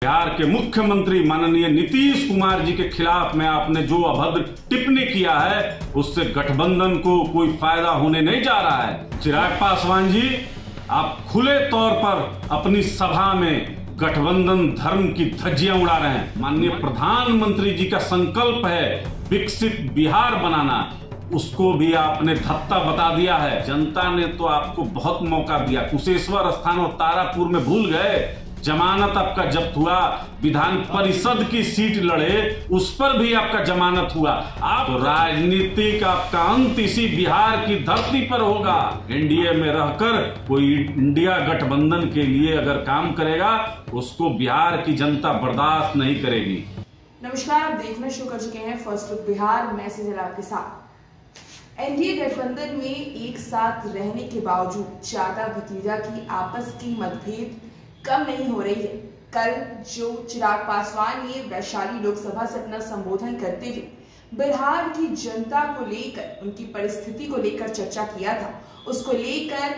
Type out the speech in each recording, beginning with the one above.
बिहार के मुख्यमंत्री माननीय नीतीश कुमार जी के खिलाफ में आपने जो अभद्र टिप्पणी किया है, उससे गठबंधन को कोई फायदा होने नहीं जा रहा है। चिराग पासवान जी, आप खुले तौर पर अपनी सभा में गठबंधन धर्म की धज्जियां उड़ा रहे हैं। माननीय प्रधानमंत्री जी का संकल्प है विकसित बिहार बनाना, उसको भी आपने धत्ता बता दिया है। जनता ने तो आपको बहुत मौका दिया, कुशेश्वर स्थान और तारापुर में भूल गए। जमानत आपका जब्त हुआ, विधान परिषद की सीट लड़े, उस पर भी आपका जमानत हुआ। आप तो राजनीतिक आपका अंत इसी बिहार की धरती पर होगा। एनडीए में रहकर कोई इंडिया गठबंधन के लिए अगर काम करेगा, उसको बिहार की जनता बर्दाश्त नहीं करेगी। नमस्कार, आप देखना शुरू कर चुके हैं फर्स्ट लुक बिहार। मैं सिजल आपके साथ। एनडीए गठबंधन में एक साथ रहने के बावजूद चाचा भतीजा की आपस की मतभेद कम नहीं हो रही है। कल जो चिराग पासवान ने वैशाली लोकसभा से अपना संबोधन करते हुए बिहार की जनता को लेकर, उनकी परिस्थिति को लेकर चर्चा किया था, उसको लेकर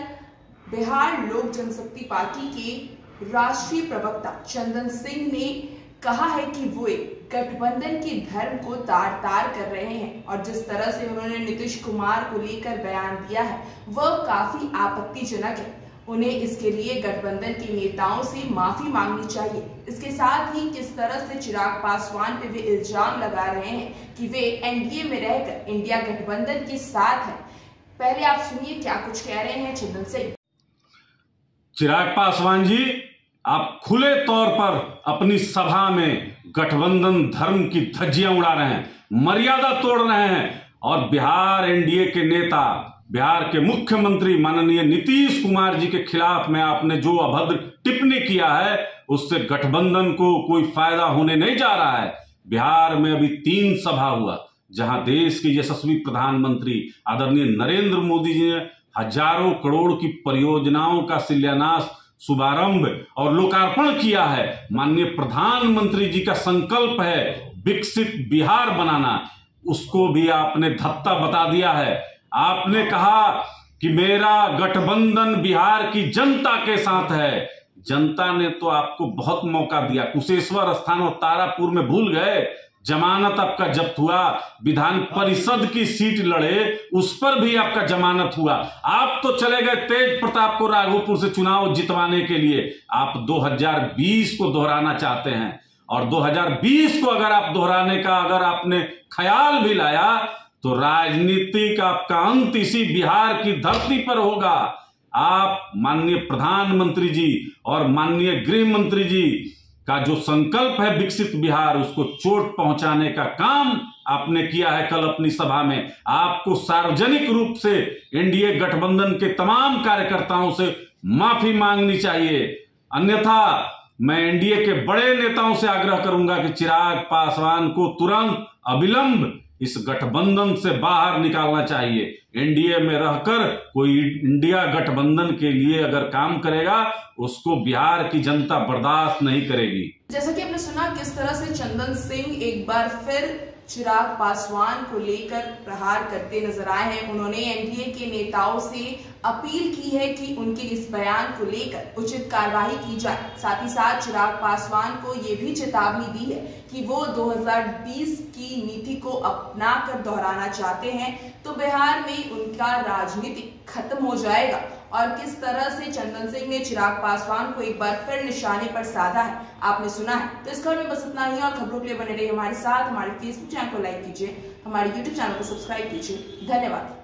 बिहार लोक जनशक्ति पार्टी के राष्ट्रीय प्रवक्ता चंदन सिंह ने कहा है कि वो गठबंधन के धर्म को तार तार कर रहे हैं और जिस तरह से उन्होंने नीतीश कुमार को लेकर बयान दिया है वह काफी आपत्तिजनक है। उन्हें इसके लिए गठबंधन के नेताओं से माफी मांगनी चाहिए। इसके साथ ही किस तरह से चिराग पासवान पे वे इल्जाम लगा रहे हैं कि वे एनडीए में रहकर इंडिया गठबंधन के साथ हैं। पहले आप सुनिए क्या कुछ कह रहे हैं चंदन सिंह। चिराग पासवान जी, आप खुले तौर पर अपनी सभा में गठबंधन धर्म की धज्जियां उड़ा रहे हैं, मर्यादा तोड़ रहे हैं और बिहार एनडीए के नेता, बिहार के मुख्यमंत्री माननीय नीतीश कुमार जी के खिलाफ में आपने जो अभद्र टिप्पणी किया है, उससे गठबंधन को कोई फायदा होने नहीं जा रहा है। बिहार में अभी 3 सभा हुआ, जहां देश के यशस्वी प्रधानमंत्री आदरणीय नरेंद्र मोदी जी ने हजारों करोड़ की परियोजनाओं का शिलान्यास, शुभारंभ और लोकार्पण किया है। माननीय प्रधानमंत्री जी का संकल्प है विकसित बिहार बनाना, उसको भी आपने धत्ता बता दिया है। आपने कहा कि मेरा गठबंधन बिहार की जनता के साथ है। जनता ने तो आपको बहुत मौका दिया, कुशेश्वर स्थान और तारापुर में भूल गए। जमानत आपका जब्त हुआ, विधान परिषद की सीट लड़े, उस पर भी आपका जमानत हुआ। आप तो चले गए तेज प्रताप को राघोपुर से चुनाव जितवाने के लिए। आप 2020 को दोहराना चाहते हैं और 2020 को अगर आप दोहराने का अगर आपने ख्याल भी लाया तो राजनीतिक आपका अंत इसी बिहार की धरती पर होगा। आप माननीय प्रधानमंत्री जी और माननीय गृह मंत्री जी का जो संकल्प है विकसित बिहार, उसको चोट पहुंचाने का काम आपने किया है। कल अपनी सभा में आपको सार्वजनिक रूप से एनडीए गठबंधन के तमाम कार्यकर्ताओं से माफी मांगनी चाहिए, अन्यथा मैं एनडीए के बड़े नेताओं से आग्रह करूंगा कि चिराग पासवान को तुरंत अविलंब इस गठबंधन से बाहर निकालना चाहिए। एनडीए में रहकर कोई इंडिया गठबंधन के लिए अगर काम करेगा, उसको बिहार की जनता बर्दाश्त नहीं करेगी। जैसा कि आपने सुना किस तरह से चंदन सिंह एक बार फिर चिराग पासवान को लेकर प्रहार करते नजर आए हैं। उन्होंने एनडीए के नेताओं से अपील की है कि उनके इस बयान को लेकर उचित कार्रवाई की जाए। साथ ही साथ चिराग पासवान को ये भी चेतावनी दी है कि वो 2020 की नीति को अपनाकर दोहराना चाहते हैं तो बिहार में उनका राजनीति खत्म हो जाएगा। और किस तरह से चंदन सिंह ने चिराग पासवान को एक बार फिर निशाने पर साधा है, आपने सुना है। तो इस खबर में बस इतना ही और खबरों के लिए बने रहिए हमारे साथ। हमारे फेसबुक चैनल को लाइक कीजिए, हमारे यूट्यूब चैनल को सब्सक्राइब कीजिए। धन्यवाद।